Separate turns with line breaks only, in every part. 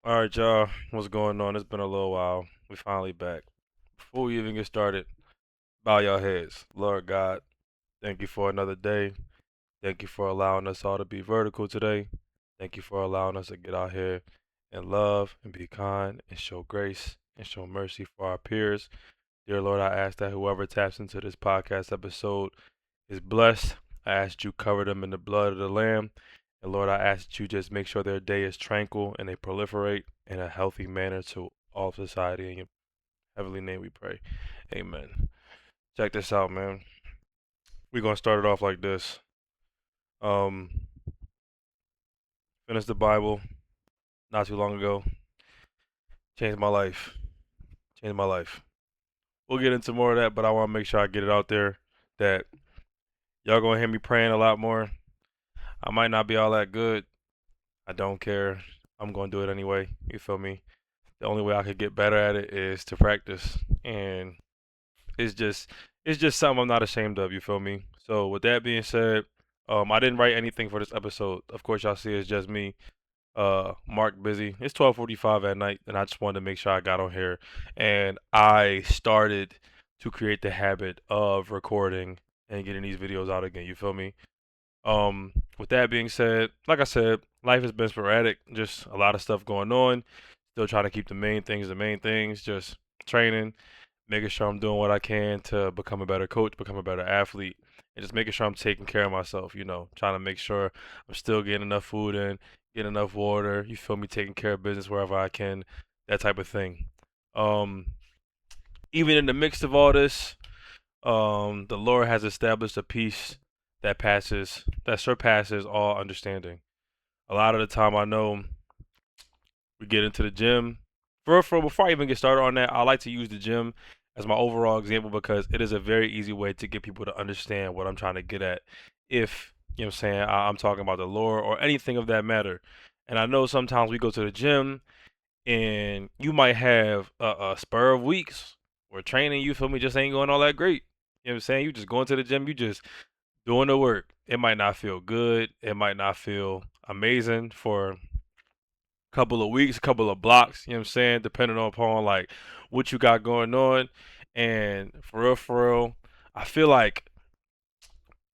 All right, y'all. What's going on? It's been a little while. We finally back. Before we even get started, bow your heads. Lord God, thank you for another day. Thank you for allowing us all to be vertical today. Thank you for allowing us to get out here and love and be kind and show grace and show mercy for our peers. Dear Lord, I ask that whoever taps into this podcast episode is blessed. I ask you cover them in the blood of the Lamb. And Lord, I ask that you just make sure their day is tranquil and they proliferate in a healthy manner to all of society. In your heavenly name we pray. Amen. Check this out, man. We're gonna start it off like this. Um, Finished the Bible not too long ago. Changed my life. Changed my life. We'll get into more of that, but I want to make sure I get it out there that y'all gonna hear me praying a lot more. I might not be all that good. I don't care. I'm gonna do it anyway. You feel me? The only way I could get better at it is to practice, and it's just it's just something I'm not ashamed of. You feel me? So with that being said, I didn't write anything for this episode. Of course, y'all see it's just me. Mark busy. It's 12:45 at night, and I just wanted to make sure I got on here, and I started to create the habit of recording and getting these videos out again. You feel me? With that being said, like I said, life has been sporadic, just a lot of stuff going on. Still trying to keep the main things, just training, making sure I'm doing what I can to become a better coach, become a better athlete, and just making sure I'm taking care of myself, trying to make sure I'm still getting enough food in, getting enough water, you feel me, taking care of business wherever I can, that type of thing. Um, Even in the midst of all this, the Lord has established a peace that surpasses all understanding. A lot of the time, I know we get into the gym. Before I even get started on that, I like to use the gym as my overall example because it is a very easy way to get people to understand what I'm trying to get at. If you know what I'm saying, I'm talking about the Lord or anything of that matter. And I know sometimes we go to the gym and you might have a spur of weeks where training, you feel me, just ain't going all that great. You know what I'm saying? You just going to the gym, you just doing the work. It might not feel good. It might not feel amazing for a couple of weeks, a couple of blocks, you know what I'm saying? Depending upon like what you got going on. And for real, I feel like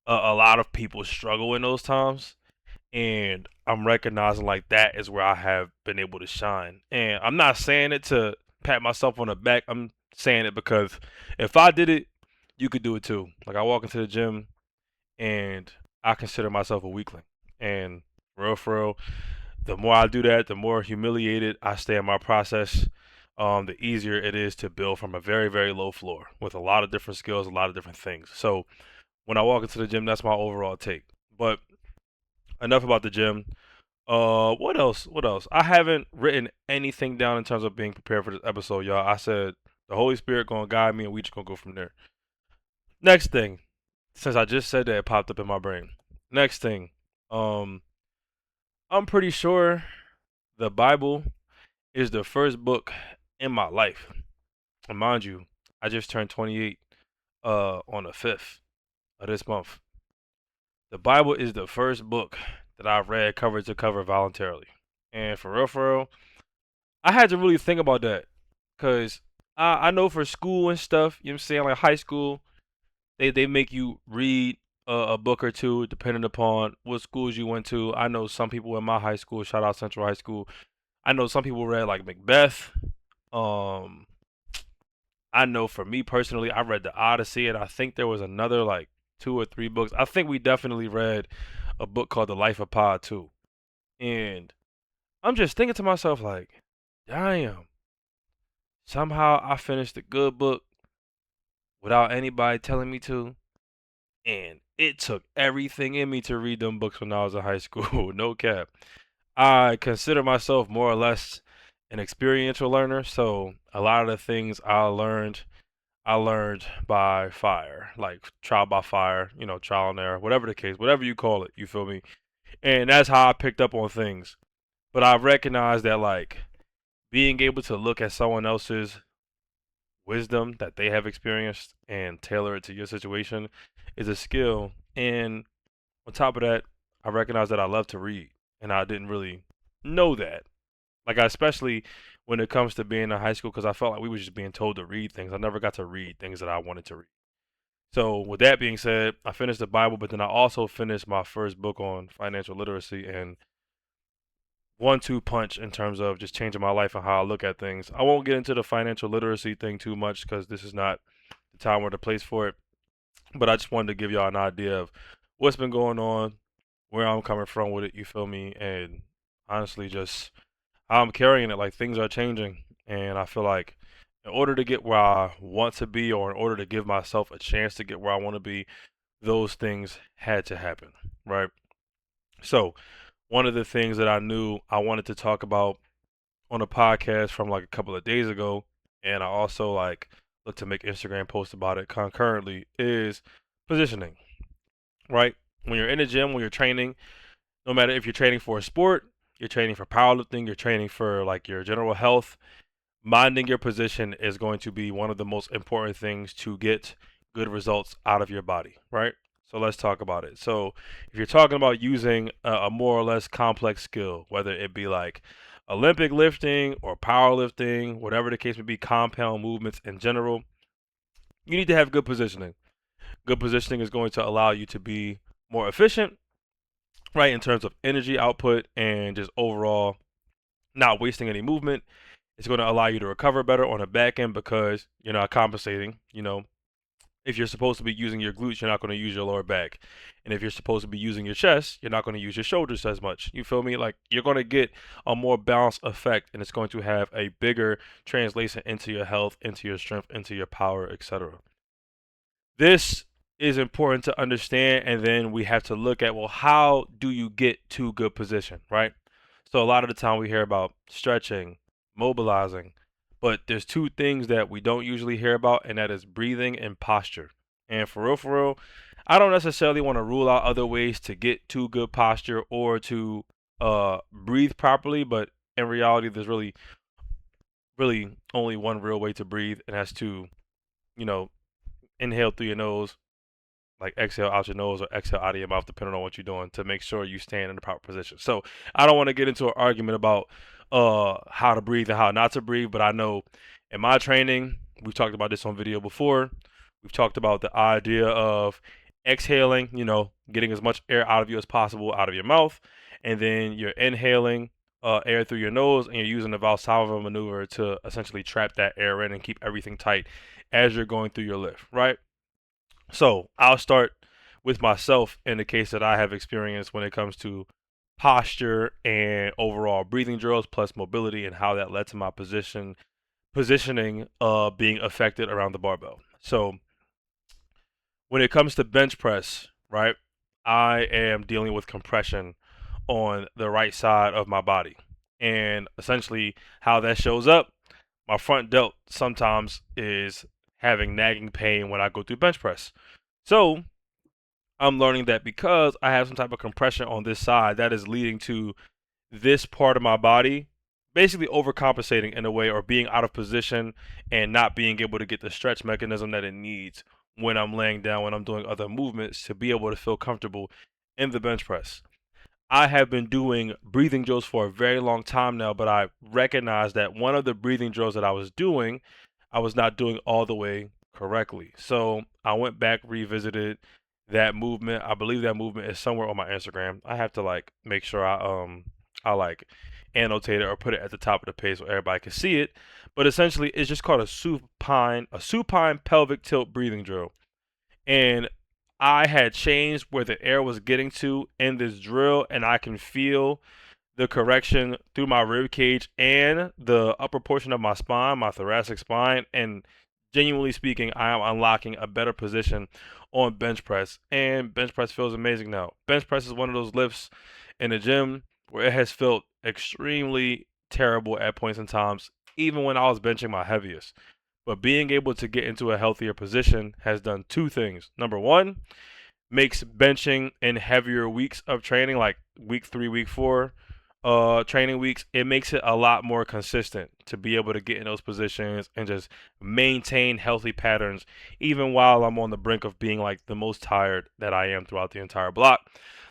a lot of people struggle in those times. And I'm recognizing like that is where I have been able to shine. And I'm not saying it to pat myself on the back. I'm saying it because if I did it, you could do it too. Like I walk into the gym and I consider myself a weakling. And for real, the more I do that, the more humiliated I stay in my process. The easier it is to build from a very, very low floor with a lot of different skills, a lot of different things. So when I walk into the gym, that's my overall take. But enough about the gym. What else? What else? I haven't written anything down in terms of being prepared for this episode, y'all. I said the Holy Spirit gonna guide me, and we just gonna go from there. Next thing, since I just said that, it popped up in my brain. Next thing, um, I'm pretty sure the Bible is the first book in my life. And mind you, I just turned 28 on the 5th of this month. The Bible is the first book that I've read cover to cover voluntarily. And for real, I had to really think about that. Cause I know for school and stuff, you know what I'm saying, like high school, they make you read a book or two depending upon what schools you went to. I know some people in my high school, shout out Central High School. I know some people read like Macbeth. Um, I know for me personally, I read the Odyssey, and I think there was another like two or three books. I think we definitely read a book called The Life of Pod too. And I'm just thinking to myself like, damn, somehow I finished a good book without anybody telling me to. And it took everything in me to read them books when I was in high school. No cap. I consider myself more or less an experiential learner, so a lot of the things I learned by fire, like trial by fire, trial and error, whatever the case, whatever you call it, you feel me? And that's how I picked up on things. But I recognize that like being able to look at someone else's wisdom that they have experienced and tailor it to your situation is a skill. And on top of that, I recognize that I love to read, and I didn't really know that. Like especially when it comes to being in high school, because I felt like we were just being told to read things. I never got to read things that I wanted to read. So with that being said, I finished the Bible, but then I also finished my first book on financial literacy, and 1-2 punch in terms of just changing my life and how I look at things. I won't get into the financial literacy thing too much because this is not the time or the place for it. But I just wanted to give y'all an idea of what's been going on, where I'm coming from with it, you feel me? And honestly, just how I'm carrying it. Like things are changing, and I feel like in order to get where I want to be, or in order to give myself a chance to get where I want to be, those things had to happen, right? So, one of the things that I knew I wanted to talk about on a podcast from like a couple of days ago, and I also like look to make Instagram posts about it concurrently, is positioning, right? When you're in the gym, when you're training, no matter if you're training for a sport, you're training for powerlifting, you're training for like your general health, minding your position is going to be one of the most important things to get good results out of your body, right? So let's talk about it. So if you're talking about using a more or less complex skill, whether it be like Olympic lifting or powerlifting, whatever the case may be, compound movements in general, you need to have good positioning. Good positioning is going to allow you to be more efficient, right, in terms of energy output and just overall not wasting any movement. It's going to allow you to recover better on the back end because you're not compensating. If you're supposed to be using your glutes, you're not going to use your lower back. And if you're supposed to be using your chest, you're not going to use your shoulders as much. You feel me? Like you're going to get a more balanced effect, and it's going to have a bigger translation into your health, into your strength, into your power, etc. This is important to understand, and then we have to look at, well, how do you get to good position, right? So a lot of the time we hear about stretching, mobilizing, but there's two things that we don't usually hear about, and that is breathing and posture. And for real, I don't necessarily want to rule out other ways to get to good posture or to breathe properly, but in reality, there's really only one real way to breathe, and that's to, you know, inhale through your nose, like exhale out your nose or exhale out of your mouth, depending on what you're doing, to make sure you stand in the proper position. So I don't want to get into an argument about how to breathe and how not to breathe, but I know in my training, we've talked about this on video before. We've talked about the idea of exhaling, getting as much air out of you as possible out of your mouth, and then you're inhaling air through your nose, and you're using the Valsalva maneuver to essentially trap that air in and keep everything tight as you're going through your lift, right? So I'll start with myself in the case that I have experienced when it comes to posture and overall breathing drills plus mobility and how that led to my positioning being affected around the barbell. So when it comes to bench press, right, I am dealing with compression on the right side of my body. And essentially how that shows up, my front delt sometimes is having nagging pain when I go through bench press. So I'm learning that because I have some type of compression on this side, that is leading to this part of my body basically overcompensating in a way, or being out of position and not being able to get the stretch mechanism that it needs when I'm laying down, when I'm doing other movements, to be able to feel comfortable in the bench press. I have been doing breathing drills for a very long time now, but I recognized that one of the breathing drills that I was doing, I was not doing all the way correctly. So I went back, revisited that movement. I believe that movement is somewhere on my Instagram. I have to like make sure I like annotate it or put it at the top of the page so everybody can see it. But essentially it's just called a supine pelvic tilt breathing drill. And I had changed where the air was getting to in this drill, and I can feel the correction through my rib cage and the upper portion of my spine, my thoracic spine, and genuinely speaking, I am unlocking a better position on bench press, and bench press feels amazing now. Bench press is one of those lifts in the gym where it has felt extremely terrible at points in times, even when I was benching my heaviest. But being able to get into a healthier position has done two things. Number one, makes benching in heavier weeks of training, like week 3, week 4 training weeks, it makes it a lot more consistent to be able to get in those positions and just maintain healthy patterns even while I'm on the brink of being like the most tired that I am throughout the entire block.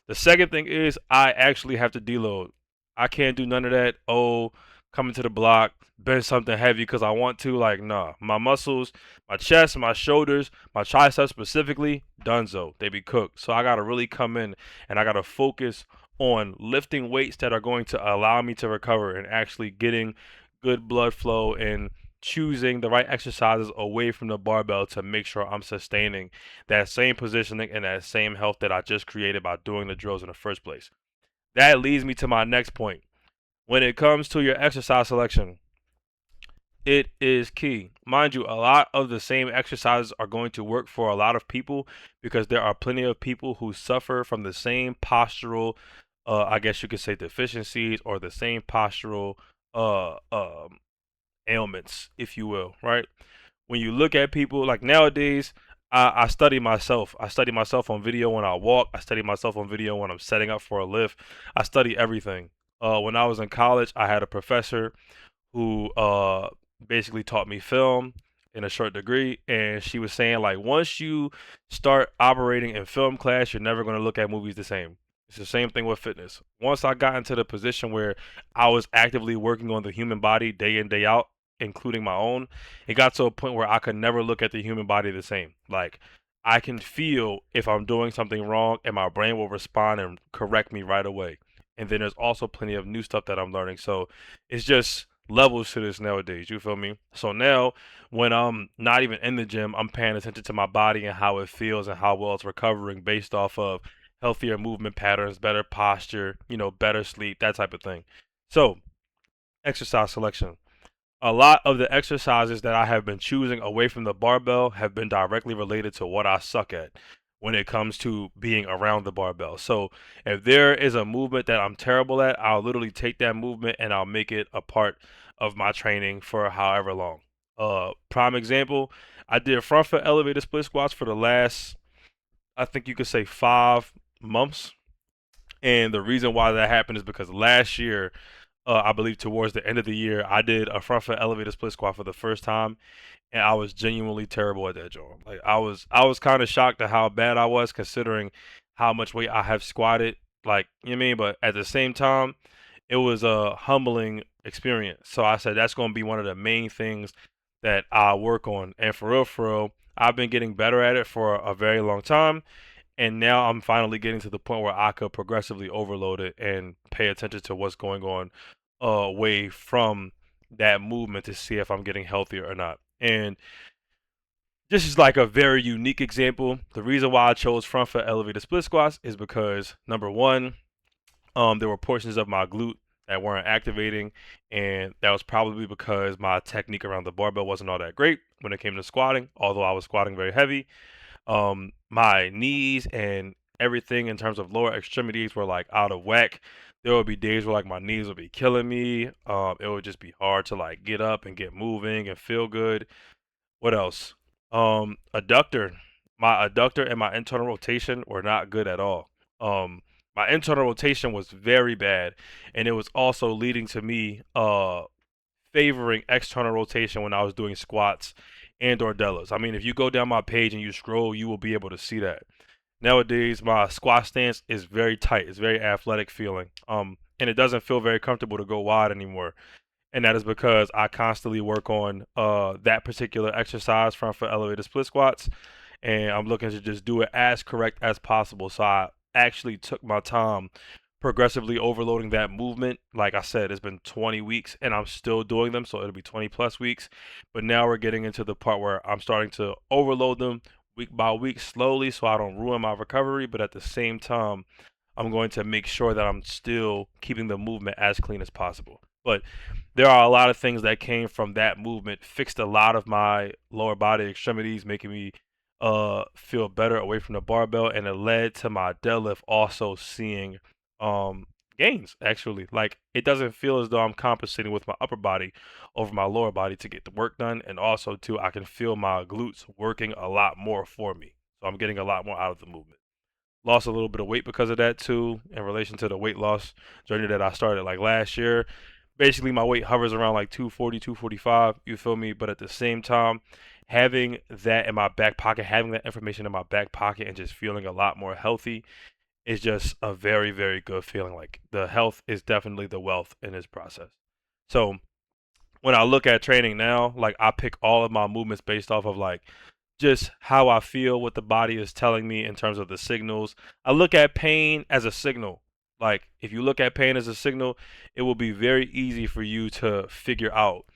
The second thing is I actually have to deload. I can't do none of that, oh, coming to the block, bench something heavy because I want to. Like, nah, my muscles, my chest, my shoulders, my triceps specifically, donezo. They be cooked. So I gotta really come in and I gotta focus on lifting weights that are going to allow me to recover and actually getting good blood flow and choosing the right exercises away from the barbell to make sure I'm sustaining that same positioning and that same health that I just created by doing the drills in the first place. That leads me to my next point. When it comes to your exercise selection, it is key. Mind you, a lot of the same exercises are going to work for a lot of people because there are plenty of people who suffer from the same postural, I guess you could say, deficiencies or the same postural uh, um, ailments, if you will, right? When you look at people like nowadays, I study myself. I study myself on video when I walk. I study myself on video when I'm setting up for a lift. I study everything. When I was in college, I had a professor who basically taught me film in a short degree, and she was saying like once you start operating in film class, you're never going to look at movies the same. It's the same thing with fitness. Once I got into the position where I was actively working on the human body day in day out, including my own, it got to a point where I could never look at the human body the same. Like I can feel if I'm doing something wrong, and my brain will respond and correct me right away. And then there's also plenty of new stuff that I'm learning. So it's just levels to this nowadays. You feel me? So now, when I'm not even in the gym, I'm paying attention to my body and how it feels and how well it's recovering based off of healthier movement patterns, better posture, better sleep, that type of thing. So, exercise selection. A lot of the exercises that I have been choosing away from the barbell have been directly related to what I suck at when it comes to being around the barbell. So if there is a movement that I'm terrible at, I'll literally take that movement and I'll make it a part of my training for however long. Prime example, I did front foot elevated split squats for the last, I think you could say, 5 months. And the reason why that happened is because last year, I believe towards the end of the year, I did a front foot elevated split squat for the first time, and I was genuinely terrible at that job. Like I was kind of shocked at how bad I was considering how much weight I have squatted. Like you know what I mean, but at the same time, it was a humbling experience. So I said that's going to be one of the main things that I work on. And for real, I've been getting better at it for a very long time. And now I'm finally getting to the point where I could progressively overload it and pay attention to what's going on away from that movement to see if I'm getting healthier or not. And this is like a very unique example. The reason why I chose front foot elevated split squats is because number one, there were portions of my glute that weren't activating, and that was probably because my technique around the barbell wasn't all that great when it came to squatting, although I was squatting very heavy. My knees and everything in terms of lower extremities were like out of whack. There would be days where like my knees would be killing me. It would just be hard to like get up and get moving and feel good. What else? Adductor. My adductor and my internal rotation were not good at all. My internal rotation was very bad, and it was also leading to me favoring external rotation when I was doing squats and or deadlifts. I mean, if you go down my page and you scroll, you will be able to see that. Nowadays, my squat stance is very tight. It's very athletic feeling. And it doesn't feel very comfortable to go wide anymore. And that is because I constantly work on that particular exercise front for elevated split squats, and I'm looking to just do it as correct as possible. So I actually took my time progressively overloading that movement. Like I said, it's been 20 weeks and I'm still doing them, so it'll be 20 plus weeks. But now we're getting into the part where I'm starting to overload them week by week slowly so I don't ruin my recovery, but at the same time, I'm going to make sure that I'm still keeping the movement as clean as possible. But there are a lot of things that came from that movement, fixed a lot of my lower body extremities, making me feel better away from the barbell, and it led to my deadlift also seeing um gains actually. Like it doesn't feel as though I'm compensating with my upper body over my lower body to get the work done, and also too I can feel my glutes working a lot more for me. So I'm getting a lot more out of the movement. Lost a little bit of weight because of that too, in relation to the weight loss journey that I started like last year. Basically, my weight hovers around like 240, 245, you feel me? But at the same time, having that in my back pocket, having that information in my back pocket, and just feeling a lot more healthy is just a very, very good feeling. Like the health is definitely the wealth in this process. So when I look at training now, like I pick all of my movements based off of like just how I feel, what the body is telling me in terms of the signals. I look at pain as a signal. Like if you look at pain as a signal, it will be very easy for you to figure out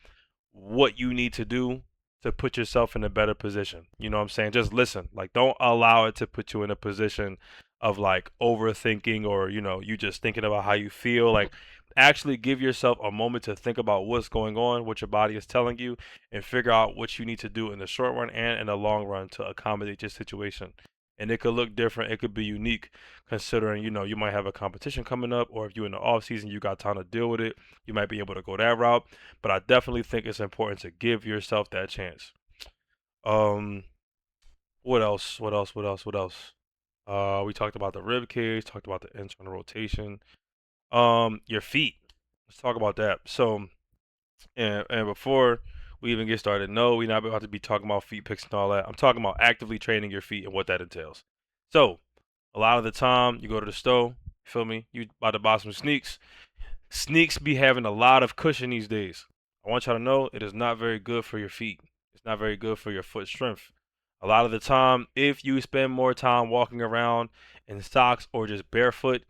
what you need to do to put yourself in a better position. You know what I'm saying? Just listen. Like don't allow it to put you in a position of like overthinking or, you just thinking about how you feel. Like actually give yourself a moment to think about what's going on, what your body is telling you, and figure out what you need to do in the short run and in the long run to accommodate your situation. And it could look different, it could be unique considering, you might have a competition coming up, or if you're in the off season, you got time to deal with it. You might be able to go that route, but I definitely think it's important to give yourself that chance. Um, what else? What else? What else? What else? We talked about the rib cage, talked about the internal rotation. Your feet. Let's talk about that. So, and before we even get started, no, we're not about to be talking about feet picks and all that. I'm talking about actively training your feet and what that entails. So, a lot of the time, you go to the store, you feel me? You about to buy some sneaks. Sneaks be having a lot of cushion these days. I want y'all to know it is not very good for your feet. It's not very good for your foot strength. A lot of the time, if you spend more time walking around in socks or just barefoot,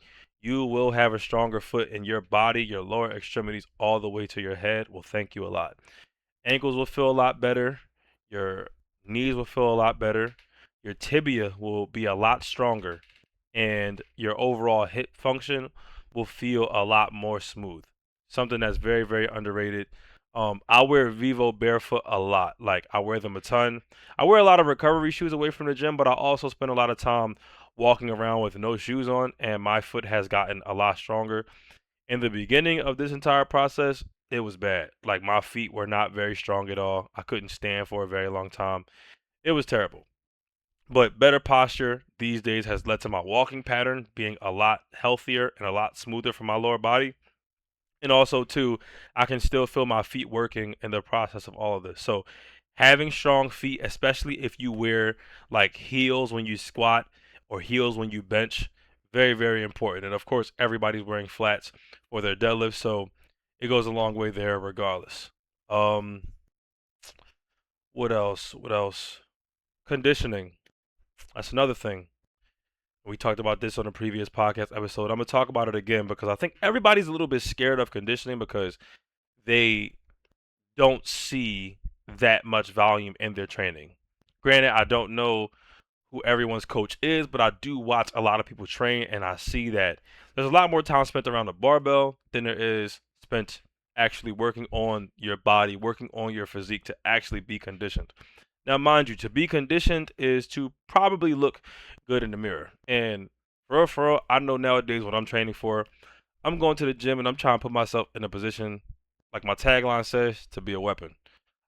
you will have a stronger foot, and your body, your lower extremities, all the way to your head will thank you a lot. Ankles will feel a lot better. Your knees will feel a lot better. Your tibia will be a lot stronger, and your overall hip function will feel a lot more smooth. Something that's very, very underrated. I wear Vivo barefoot a lot. Like I wear them a ton. I wear a lot of recovery shoes away from the gym, but I also spend a lot of time walking around with no shoes on, and my foot has gotten a lot stronger. In the beginning of this entire process, it was bad. Like my feet were not very strong at all. I couldn't stand for a very long time. It was terrible. But better posture these days has led to my walking pattern being a lot healthier and a lot smoother for my lower body. And also, too, I can still feel my feet working in the process of all of this. So, having strong feet, especially if you wear like heels when you squat or heels when you bench, very, very important. And of course, everybody's wearing flats for their deadlift. So, it goes a long way there regardless. Um, what else? What else? Conditioning. That's another thing. We talked about this on a previous podcast episode. I'm gonna talk about it again because I think everybody's a little bit scared of conditioning because they don't see that much volume in their training. Granted, I don't know who everyone's coach is, but I do watch a lot of people train, and I see that there's a lot more time spent around the barbell than there is spent actually working on your body, working on your physique to actually be conditioned. Now, mind you, to be conditioned is to probably look good in the mirror. And for real, I know nowadays what I'm training for. I'm going to the gym and I'm trying to put myself in a position, like my tagline says, to be a weapon.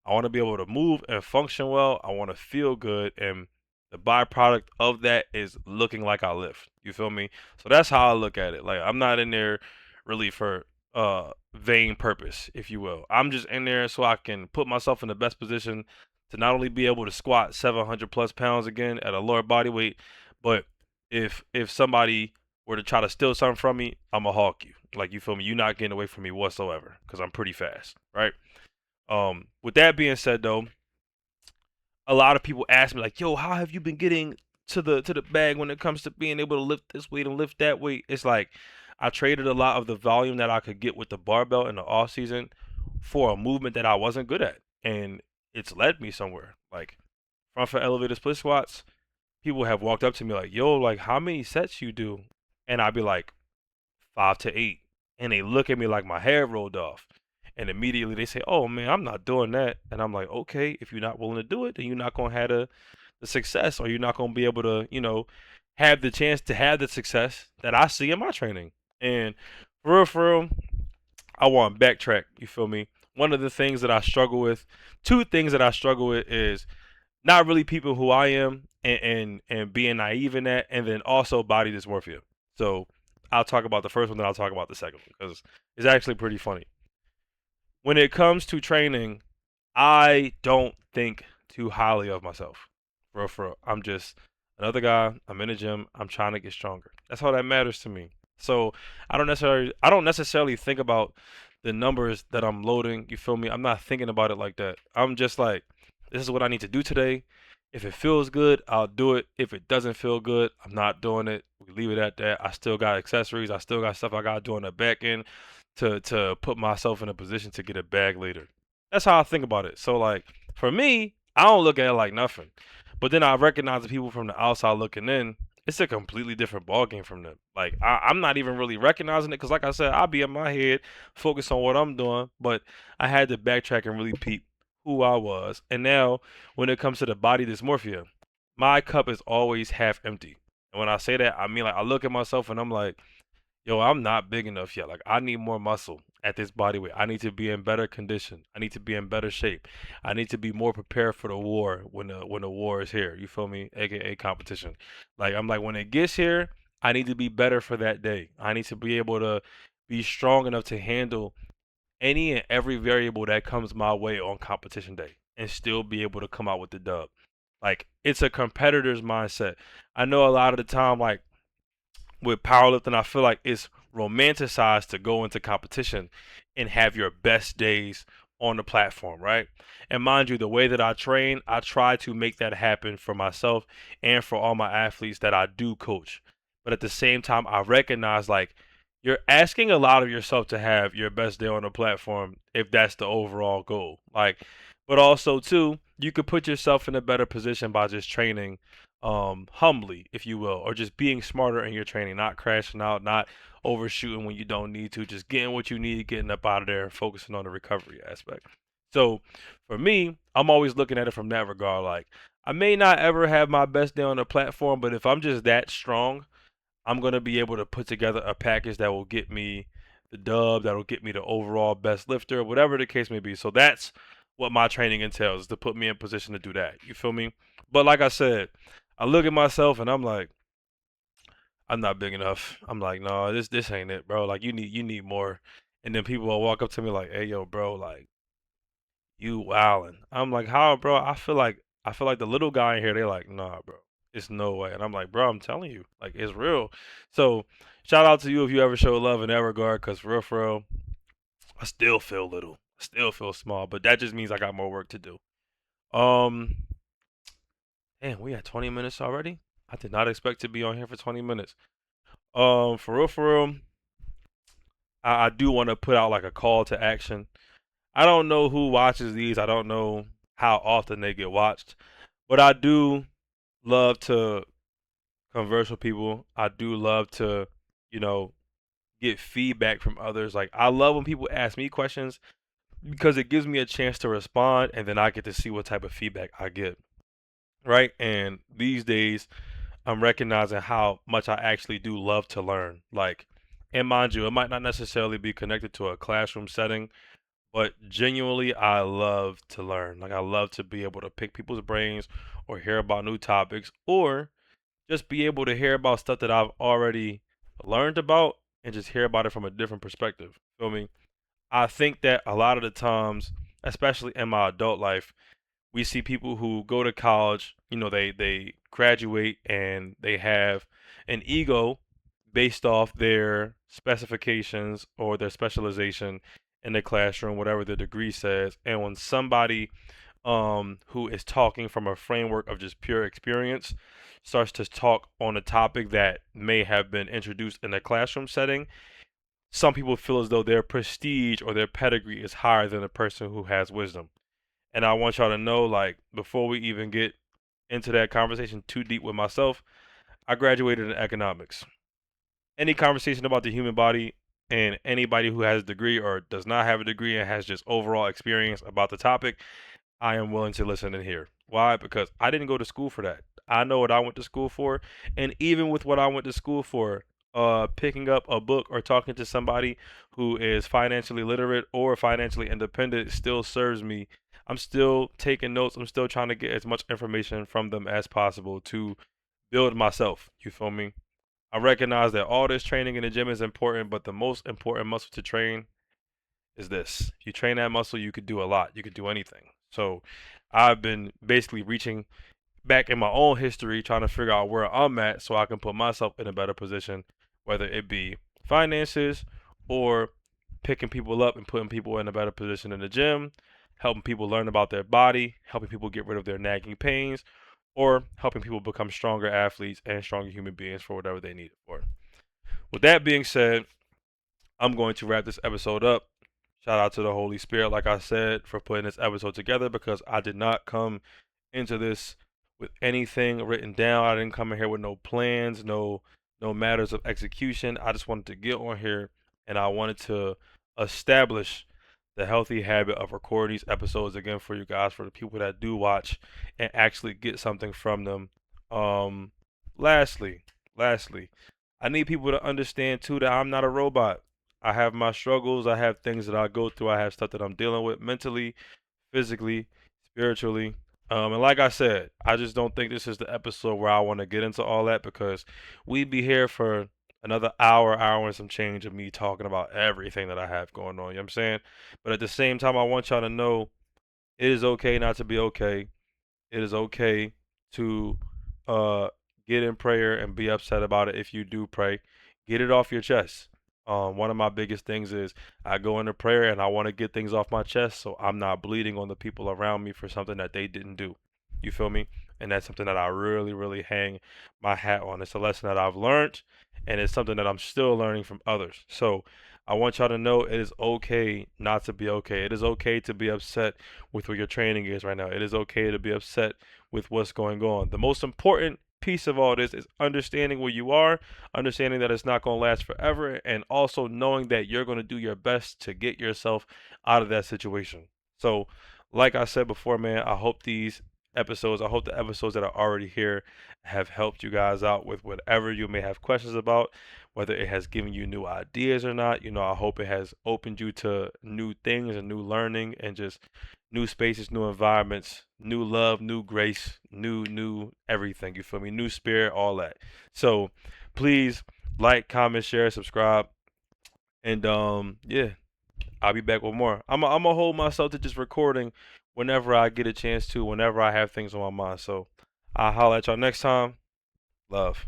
I want to be able to move and function well. I want to feel good. And the byproduct of that is looking like I lift. You feel me? So that's how I look at it. Like, I'm not in there really for vain purpose, if you will. I'm just in there so I can put myself in the best position to not only be able to squat 700 plus pounds again at a lower body weight, but if somebody were to try to steal something from me, I'ma hawk you. Like you feel me? You're not getting away from me whatsoever because I'm pretty fast, right? With that being said, though, a lot of people ask me like, "Yo, how have you been getting to the bag when it comes to being able to lift this weight and lift that weight?" It's like I traded a lot of the volume that I could get with the barbell in the off season for a movement that I wasn't good at, and it's led me somewhere. Like front foot elevated split squats, people have walked up to me like, "Yo, like how many sets you do?" And I'd be like, 5 to 8, and they look at me like my hair rolled off. And immediately they say, "Oh man, I'm not doing that." And I'm like, "Okay, if you're not willing to do it, then you're not gonna have the success, or you're not gonna be able to, have the chance to have the success that I see in my training." And for real, I want to backtrack. You feel me? One of the things that I struggle with, two things that I struggle with is not really people who I am and being naive in that, and then also body dysmorphia. So I'll talk about the first one, then I'll talk about the second one because it's actually pretty funny. When it comes to training, I don't think too highly of myself. For real. I'm just another guy. I'm in the gym. I'm trying to get stronger. That's all that matters to me. So I don't necessarily think about the numbers that I'm loading. You feel me? I'm not thinking about it like that. I'm just like, this is what I need to do today. If it feels good, I'll do it. If it doesn't feel good, I'm not doing it. We leave it at that. I still got accessories. I still got stuff I got to do on the back end to put myself in a position to get a bag later. That's how I think about it. So like for me, I don't look at it like nothing. But then I recognize the people from the outside looking in, it's a completely different ballgame from them. Like I'm not even really recognizing it because, like I said, I'll be in my head, focus on what I'm doing. But I had to backtrack and really peep who I was. And now, when it comes to the body dysmorphia, my cup is always half empty. And when I say that, I mean like I look at myself and I'm like, yo, I'm not big enough yet. Like I need more muscle at this body weight. I need to be in better condition. I need to be in better shape. I need to be more prepared for the war when the war is here. You feel me? AKA competition. Like I'm like when it gets here, I need to be better for that day. I need to be able to be strong enough to handle any and every variable that comes my way on competition day and still be able to come out with the dub. Like it's a competitor's mindset. I know a lot of the time, like with powerlifting, I feel like it's romanticized to go into competition and have your best days on the platform, right? And mind you, the way that I train, I try to make that happen for myself and for all my athletes that I do coach. But at the same time, I recognize like you're asking a lot of yourself to have your best day on the platform if that's the overall goal. Like, but also too, you could put yourself in a better position by just training humbly, if you will, or just being smarter in your training, not crashing out, not overshooting when you don't need to, just getting what you need, getting up out of there, and focusing on the recovery aspect. So for me, I'm always looking at it from that regard. Like, I may not ever have my best day on the platform, but if I'm just that strong, I'm going to be able to put together a package that will get me the dub, that'll get me the overall best lifter, whatever the case may be. So that's what my training entails, is to put me in position to do that. You feel me? But like I said, I look at myself and I'm like, I'm not big enough. I'm like, no, this ain't it, bro. Like you need more. And then people will walk up to me like, hey yo, bro, like you wildin'. I'm like, how, bro? I feel like the little guy in here, they like, nah, bro. It's no way. And I'm like, bro, I'm telling you, like it's real. So shout out to you if you ever show love in that regard, cause for real, I still feel little. I still feel small, but that just means I got more work to do. Um, damn, we at 20 minutes already. I did not expect to be on here for 20 minutes. For real, I do want to put out like a call to action. I don't know who watches these. I don't know how often they get watched, but I do love to converse with people. I do love to, you know, get feedback from others. Like I love when people ask me questions because it gives me a chance to respond and then I get to see what type of feedback I get. Right? And these days I'm recognizing how much I actually do love to learn. Like, and mind you, it might not necessarily be connected to a classroom setting, but genuinely, I love to learn. Like, I love to be able to pick people's brains or hear about new topics or just be able to hear about stuff that I've already learned about and just hear about it from a different perspective. Feel me? I think that a lot of the times, especially in my adult life, we see people who go to college, they graduate and they have an ego based off their specifications or their specialization in the classroom, whatever the degree says. And when somebody who is talking from a framework of just pure experience starts to talk on a topic that may have been introduced in a classroom setting, some people feel as though their prestige or their pedigree is higher than a person who has wisdom. And I want y'all to know, like, before we even get into that conversation too deep with myself, I graduated in economics. Any conversation about the human body and anybody who has a degree or does not have a degree and has just overall experience about the topic, I am willing to listen and hear. Why? Because I didn't go to school for that. I know what I went to school for, and even with what I went to school for, picking up a book or talking to somebody who is financially literate or financially independent still serves me. I'm still taking notes. I'm still trying to get as much information from them as possible to build myself. You feel me? I recognize that all this training in the gym is important, but the most important muscle to train is this. If you train that muscle, you could do a lot. You could do anything. So I've been basically reaching back in my own history, trying to figure out where I'm at so I can put myself in a better position, whether it be finances or picking people up and putting people in a better position in the gym, helping people learn about their body, helping people get rid of their nagging pains, or helping people become stronger athletes and stronger human beings for whatever they need it for. With that being said, I'm going to wrap this episode up. Shout out to the Holy Spirit, like I said, for putting this episode together, because I did not come into this with anything written down. I didn't come in here with no plans, no matters of execution. I just wanted to get on here and I wanted to establish the healthy habit of recording these episodes again for you guys, for the people that do watch and actually get something from them. Um, lastly, I need people to understand too that I'm not a robot. I have my struggles. I have things that I go through. I have stuff that I'm dealing with mentally, physically, spiritually. And like I said, I just don't think this is the episode where I want to get into all that, because we'd be here for another hour and some change of me talking about everything that I have going on. You know what I'm saying? But at the same time, I want y'all to know it is okay not to be okay. It is okay to uh, get in prayer and be upset about it if you do pray. Get it off your chest. One of my biggest things is I go into prayer and I want to get things off my chest so I'm not bleeding on the people around me for something that they didn't do. You feel me? And that's something that I really, really hang my hat on. It's a lesson that I've learned, and it's something that I'm still learning from others. So I want y'all to know it is okay not to be okay. It is okay to be upset with what your training is right now. It is okay to be upset with what's going on. The most important piece of all this is understanding where you are, understanding that it's not going to last forever, and also knowing that you're going to do your best to get yourself out of that situation. So, like I said before, man, I hope the episodes that are already here have helped you guys out with whatever you may have questions about, whether it has given you new ideas or not. I hope it has opened you to new things and new learning and just new spaces, new environments, new love, new grace, new everything. You feel me? New spirit, all that. So please like, comment, share, subscribe, and yeah, I'll be back with more. I'm gonna hold myself to just recording whenever I get a chance to, whenever I have things on my mind. So I'll holler at y'all next time. Love.